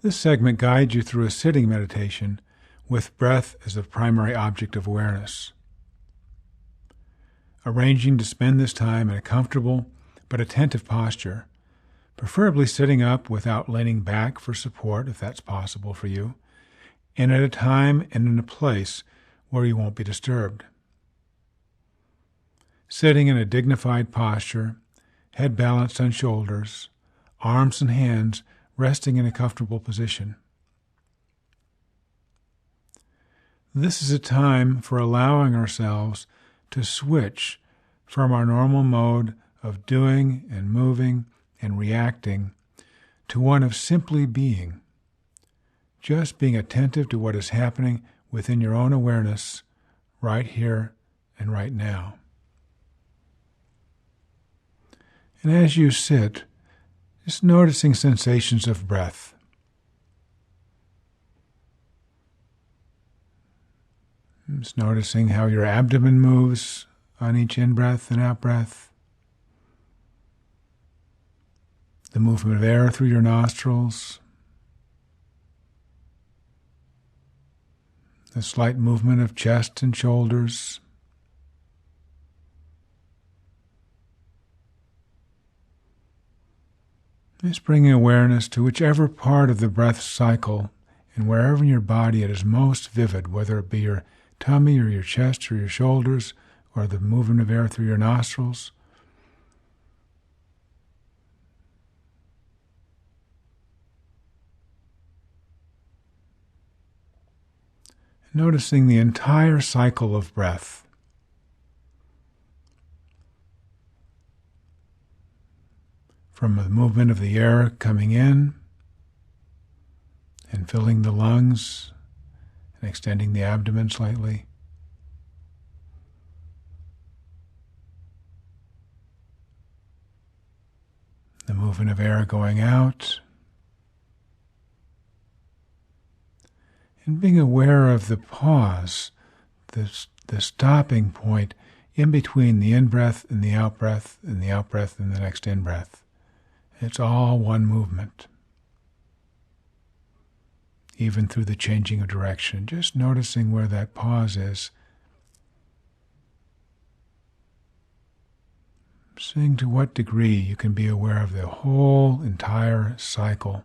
This segment guides you through a sitting meditation with breath as the primary object of awareness. Arranging to spend this time in a comfortable but attentive posture, preferably sitting up without leaning back for support if that's possible for you, and at a time and in a place where you won't be disturbed. Sitting in a dignified posture, head balanced on shoulders, arms and hands resting in a comfortable position. This is a time for allowing ourselves to switch from our normal mode of doing and moving and reacting to one of simply being, just being attentive to what is happening within your own awareness right here and right now. And as you sit, just noticing sensations of breath. Just noticing how your abdomen moves on each in-breath and out-breath. The movement of air through your nostrils. The slight movement of chest and shoulders. Just bringing awareness to whichever part of the breath cycle and wherever in your body it is most vivid, whether it be your tummy or your chest or your shoulders or the movement of air through your nostrils. Noticing the entire cycle of breath. From the movement of the air coming in and filling the lungs and extending the abdomen slightly. The movement of air going out. And being aware of the pause, the stopping point in between the in-breath and the out-breath and the out-breath and the next in-breath. It's all one movement. Even through the changing of direction, just noticing where that pause is. Seeing to what degree you can be aware of the whole entire cycle.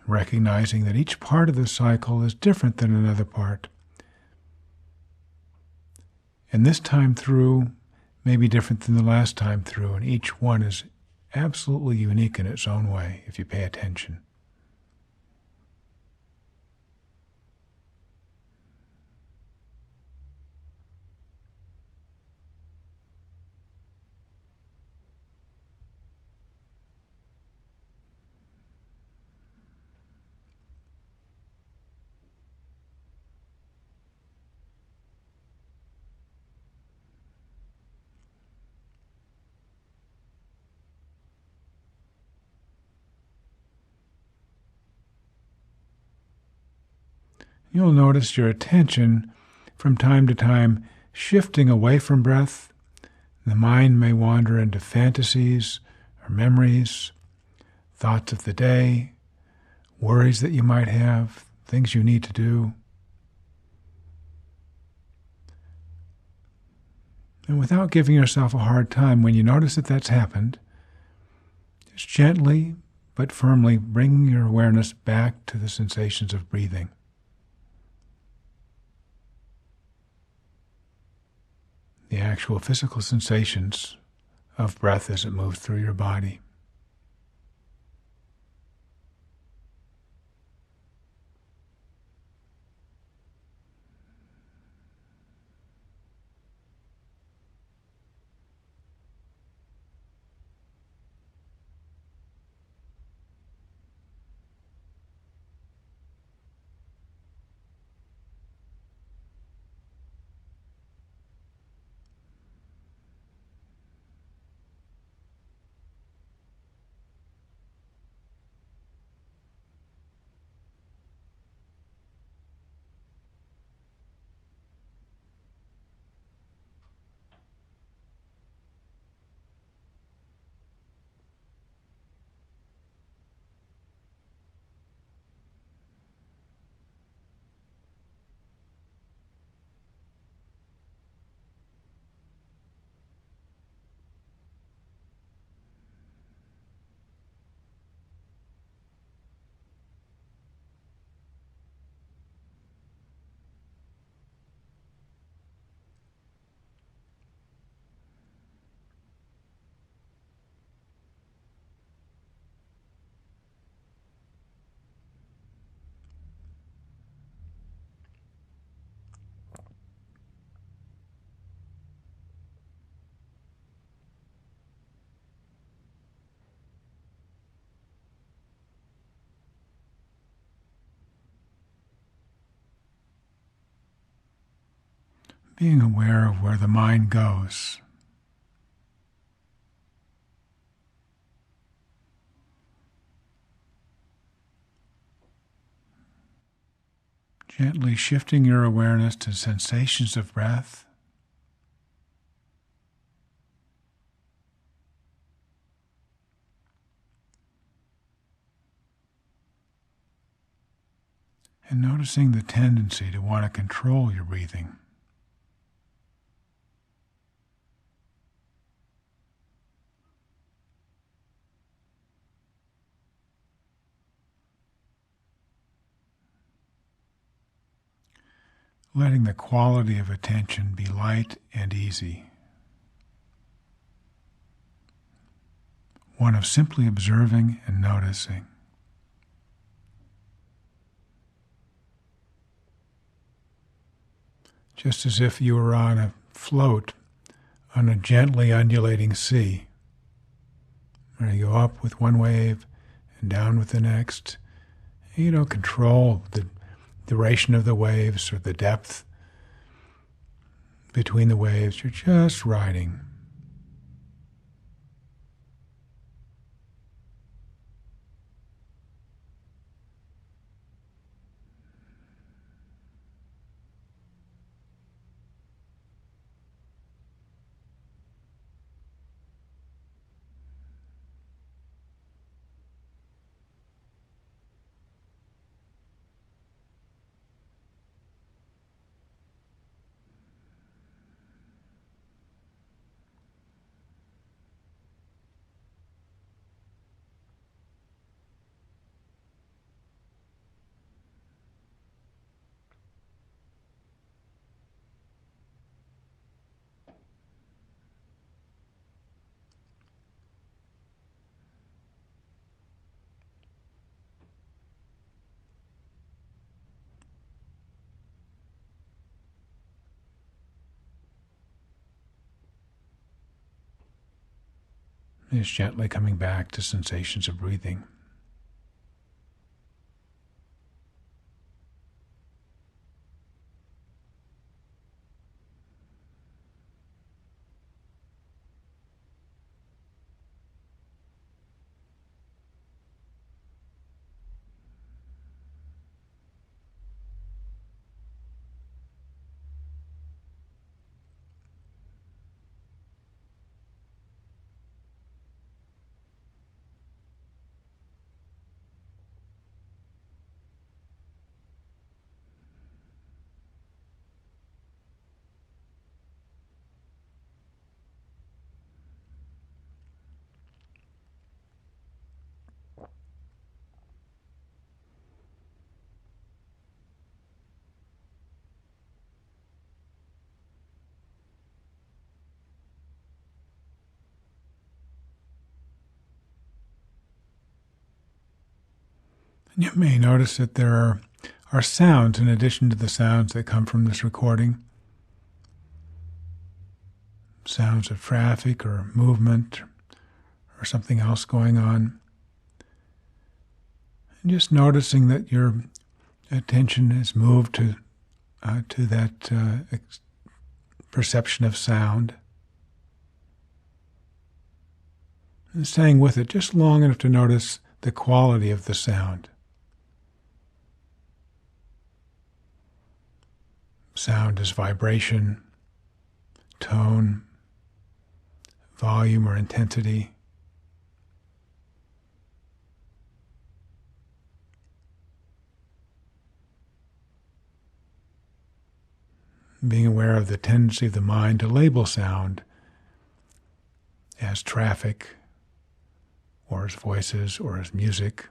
Recognizing that each part of the cycle is different than another part. And this time through may be different than the last time through, and each one is absolutely unique in its own way if you pay attention. You'll notice your attention from time to time shifting away from breath. The mind may wander into fantasies or memories, thoughts of the day, worries that you might have, things you need to do. And without giving yourself a hard time, when you notice that that's happened, just gently but firmly bring your awareness back to the sensations of breathing. The actual physical sensations of breath as it moves through your body. being aware of where the mind goes. Gently shifting your awareness to sensations of breath. And noticing the tendency to want to control your breathing. Letting the quality of attention be light and easy. One of simply observing and noticing. Just as if you were on a float on a gently undulating sea. Where you go up with one wave and down with the next. You don't control the duration of the waves or the depth between the waves. You're just riding. Just gently coming back to sensations of breathing. And you may notice that there are sounds in addition to the sounds that come from this recording. Sounds of traffic or movement or something else going on. And just noticing that your attention is moved to that perception of sound. And staying with it just long enough to notice the quality of the sound. Sound is vibration, tone, volume or intensity. Being aware of the tendency of the mind to label sound as traffic, or as voices, or as music.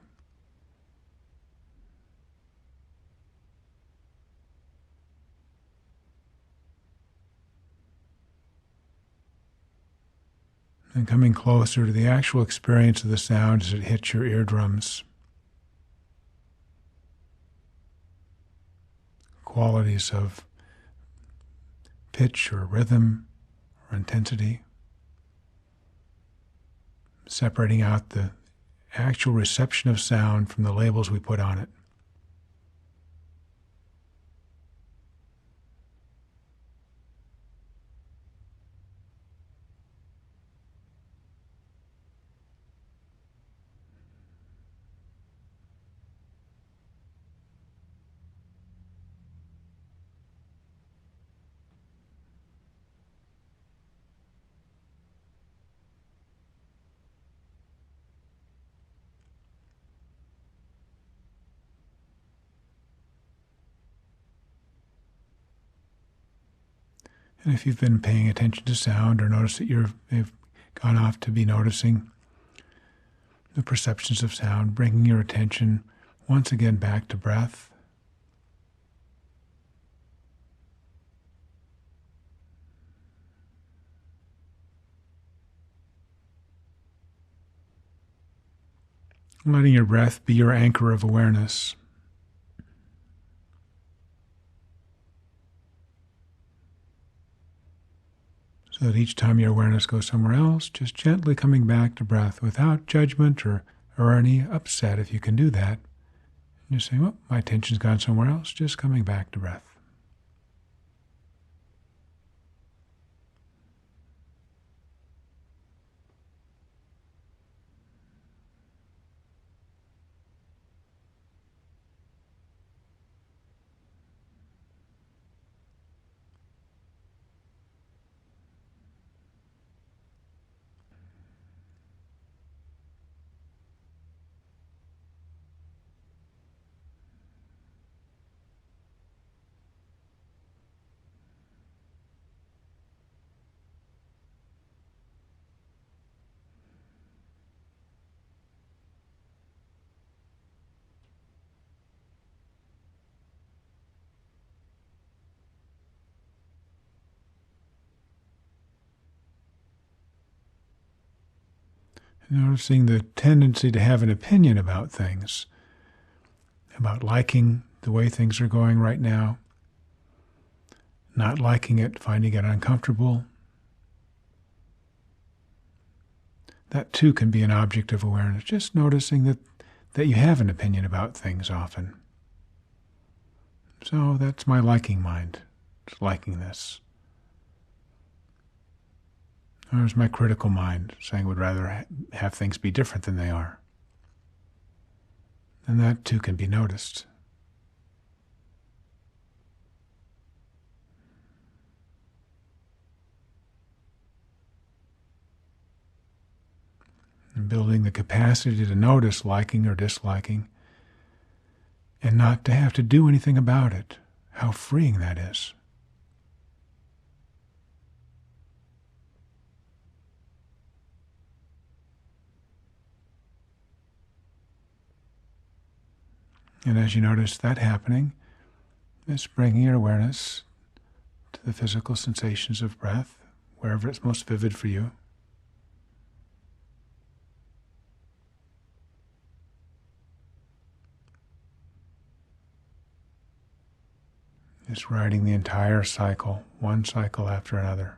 And coming closer to the actual experience of the sound as it hits your eardrums. Qualities of pitch or rhythm or intensity. Separating out the actual reception of sound from the labels we put on it. And if you've been paying attention to sound or notice that you've gone off to be noticing the perceptions of sound, bringing your attention once again back to breath. Letting your breath be your anchor of awareness. So that each time your awareness goes somewhere else, just gently coming back to breath without judgment or any upset, if you can do that. And just saying, well, my attention's gone somewhere else, just coming back to breath. Noticing the tendency to have an opinion about things, about liking the way things are going right now, not liking it, finding it uncomfortable. That too can be an object of awareness, just noticing that you have an opinion about things often. So that's my liking mind, it's liking this. Or is my critical mind saying would rather have things be different than they are? And that too can be noticed. And building the capacity to notice liking or disliking and not to have to do anything about it. How freeing that is. And as you notice that happening, just bringing your awareness to the physical sensations of breath, wherever it's most vivid for you. Just riding the entire cycle, one cycle after another.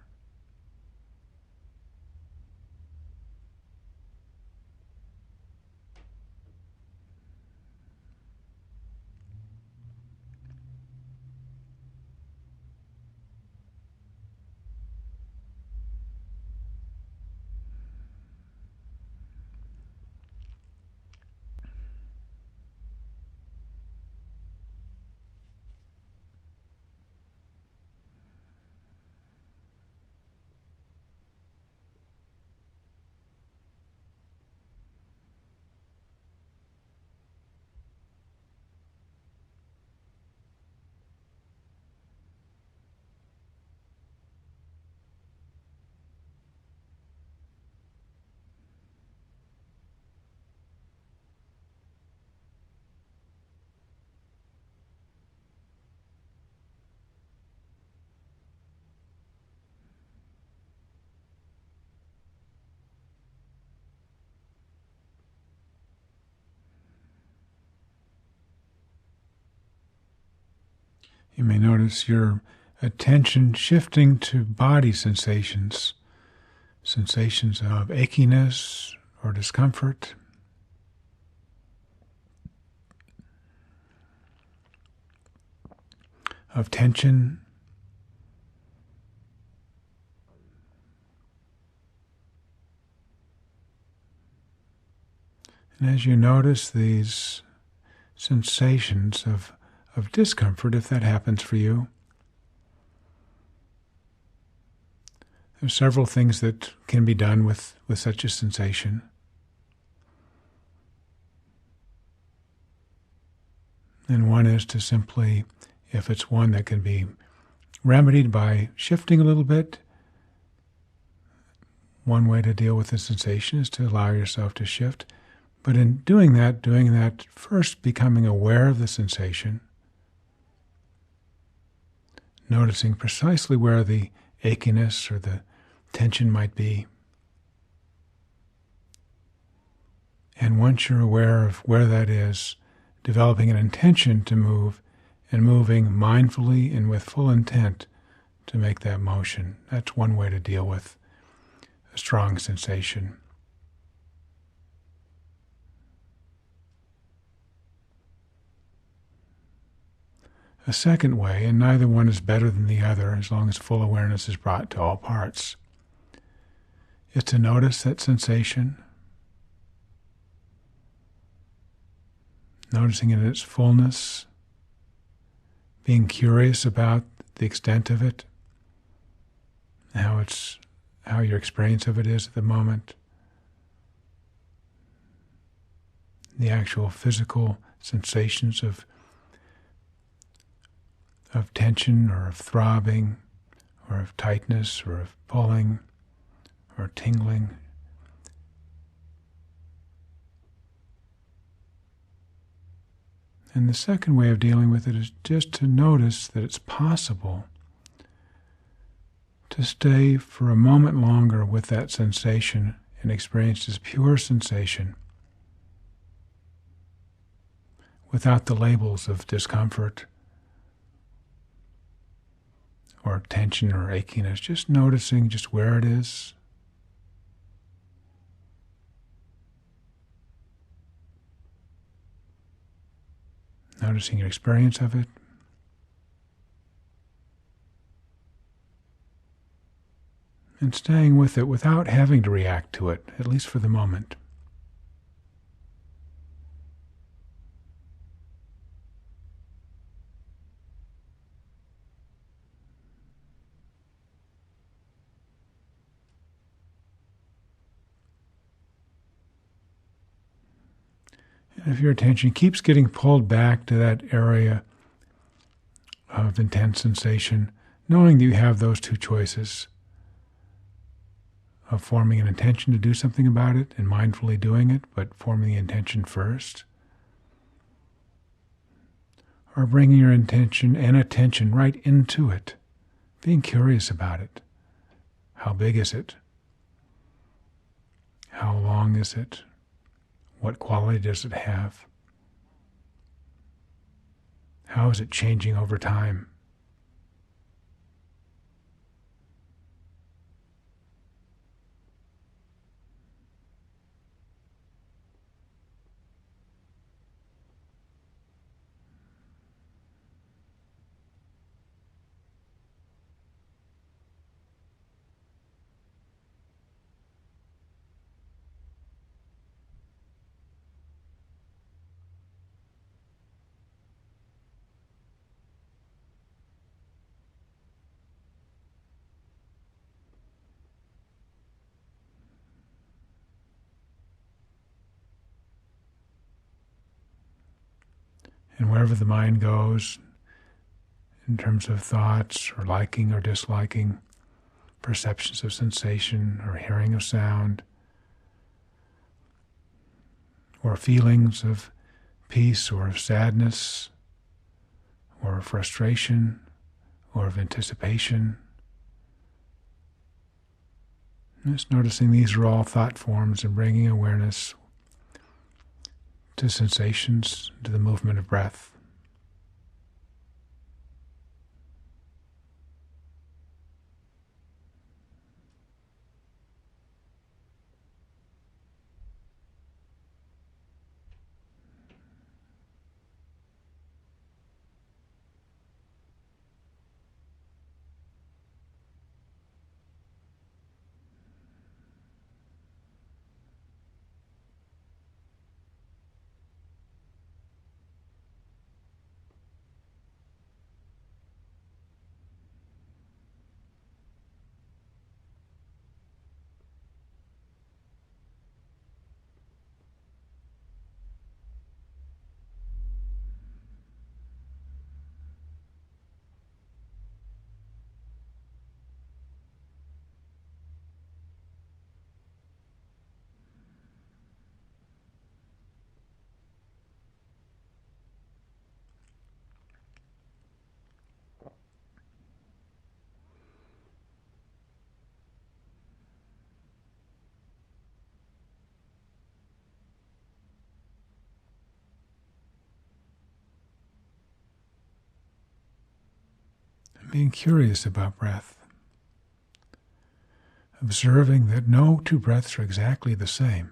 You may notice your attention shifting to body sensations, sensations of achiness or discomfort, of tension, and as you notice these sensations of discomfort, if that happens for you, there's several things that can be done with such a sensation. And one is to simply, if it's one that can be remedied by shifting a little bit. One way to deal with the sensation is to allow yourself to shift. But in doing that first becoming aware of the sensation, noticing precisely where the achiness or the tension might be. And once you're aware of where that is, developing an intention to move and moving mindfully and with full intent to make that motion. That's one way to deal with a strong sensation. A second way, and neither one is better than the other as long as full awareness is brought to all parts, is to notice that sensation, noticing it in its fullness, being curious about the extent of it, how your experience of it is at the moment, the actual physical sensations of tension or of throbbing or of tightness or of pulling or tingling. And the second way of dealing with it is just to notice that it's possible to stay for a moment longer with that sensation and experience this pure sensation without the labels of discomfort or tension or achiness, just noticing just where it is. Noticing your experience of it. And staying with it without having to react to it, at least for the moment. And if your attention keeps getting pulled back to that area of intense sensation, knowing that you have those two choices of forming an intention to do something about it and mindfully doing it, but forming the intention first, or bringing your intention and attention right into it, being curious about it. How big is it? How long is it? What quality does it have? How is it changing over time? And wherever the mind goes, in terms of thoughts or liking or disliking, perceptions of sensation or hearing of sound, or feelings of peace or of sadness, or of frustration, or of anticipation. Just noticing these are all thought forms and bringing awareness to sensations, to the movement of breath. being curious about breath, observing that no two breaths are exactly the same.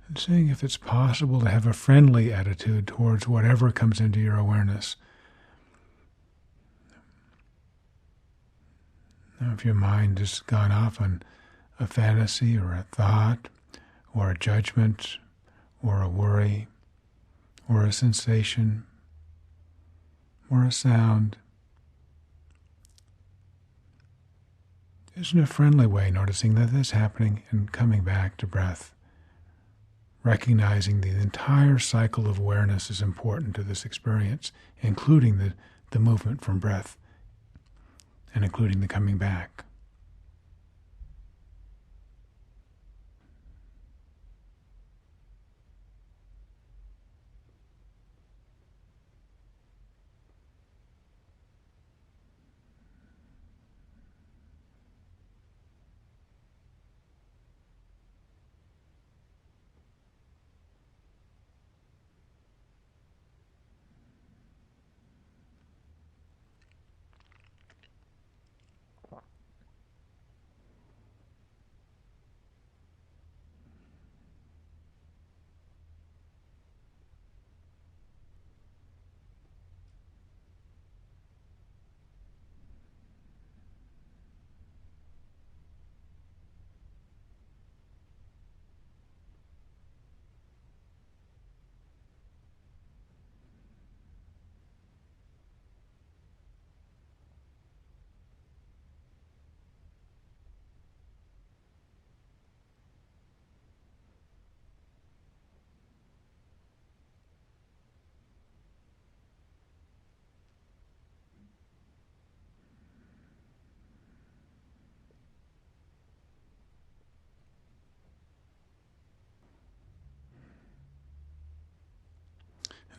And seeing if it's possible to have a friendly attitude towards whatever comes into your awareness. Now, if your mind has gone off on a fantasy or a thought or a judgment or a worry or a sensation or a sound, just in a friendly way, noticing that this is happening and coming back to breath. Recognizing the entire cycle of awareness is important to this experience, including the movement from breath and including the coming back.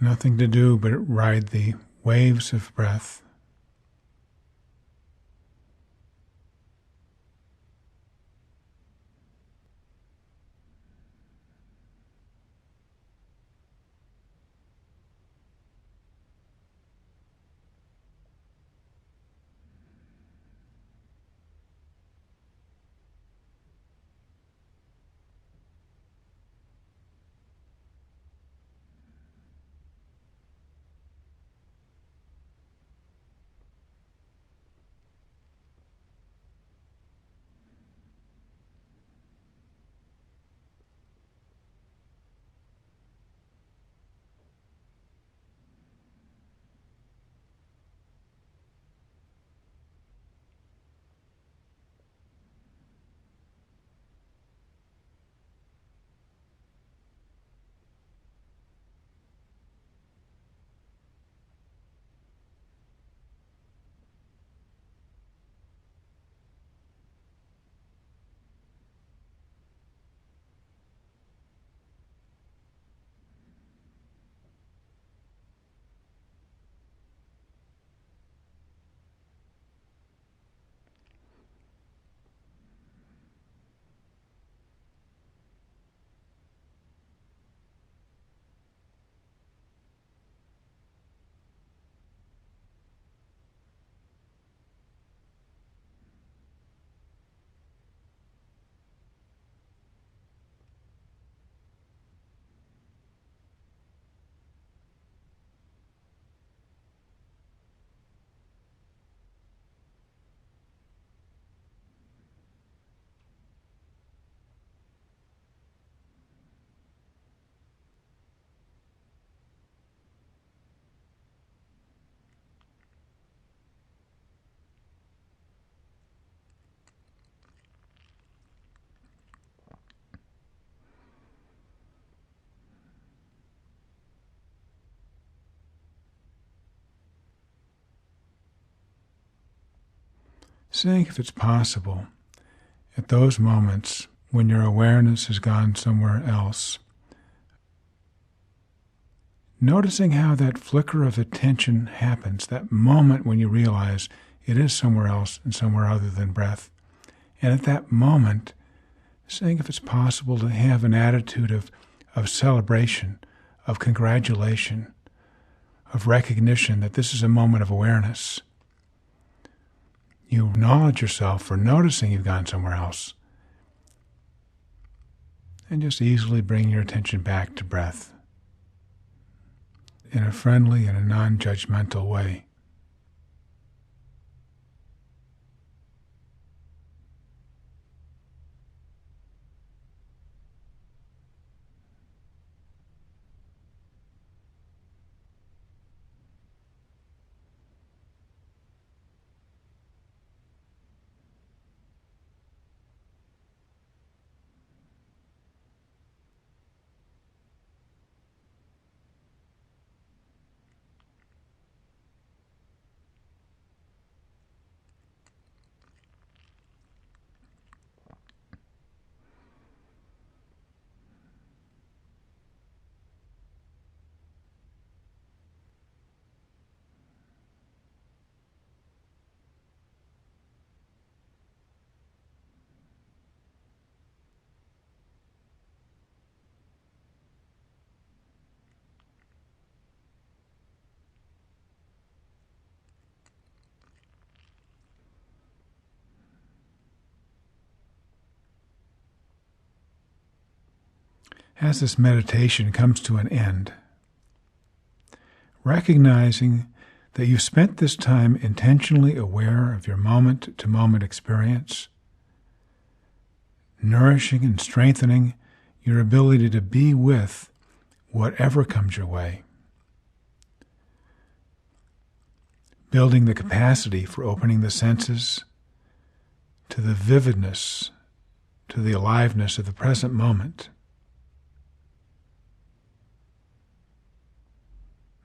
Nothing to do but ride the waves of breath. seeing if it's possible at those moments when your awareness has gone somewhere else, noticing how that flicker of attention happens, that moment when you realize it is somewhere else and somewhere other than breath. And at that moment, seeing if it's possible to have an attitude of celebration, of congratulation, of recognition that this is a moment of awareness. You acknowledge yourself for noticing you've gone somewhere else. And just easily bring your attention back to breath in a friendly and a non-judgmental way. As this meditation comes to an end, recognizing that you've spent this time intentionally aware of your moment-to-moment experience, nourishing and strengthening your ability to be with whatever comes your way, building the capacity for opening the senses to the vividness, to the aliveness of the present moment,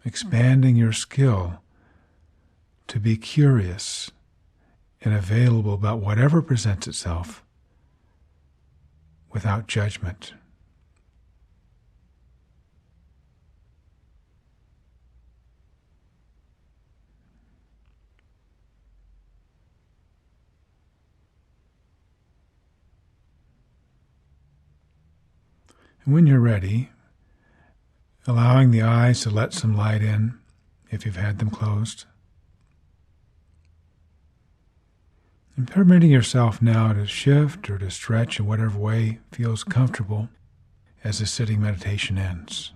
expanding your skill to be curious and available about whatever presents itself without judgment. And when you're ready, allowing the eyes to let some light in if you've had them closed. And permitting yourself now to shift or to stretch in whatever way feels comfortable as the sitting meditation ends.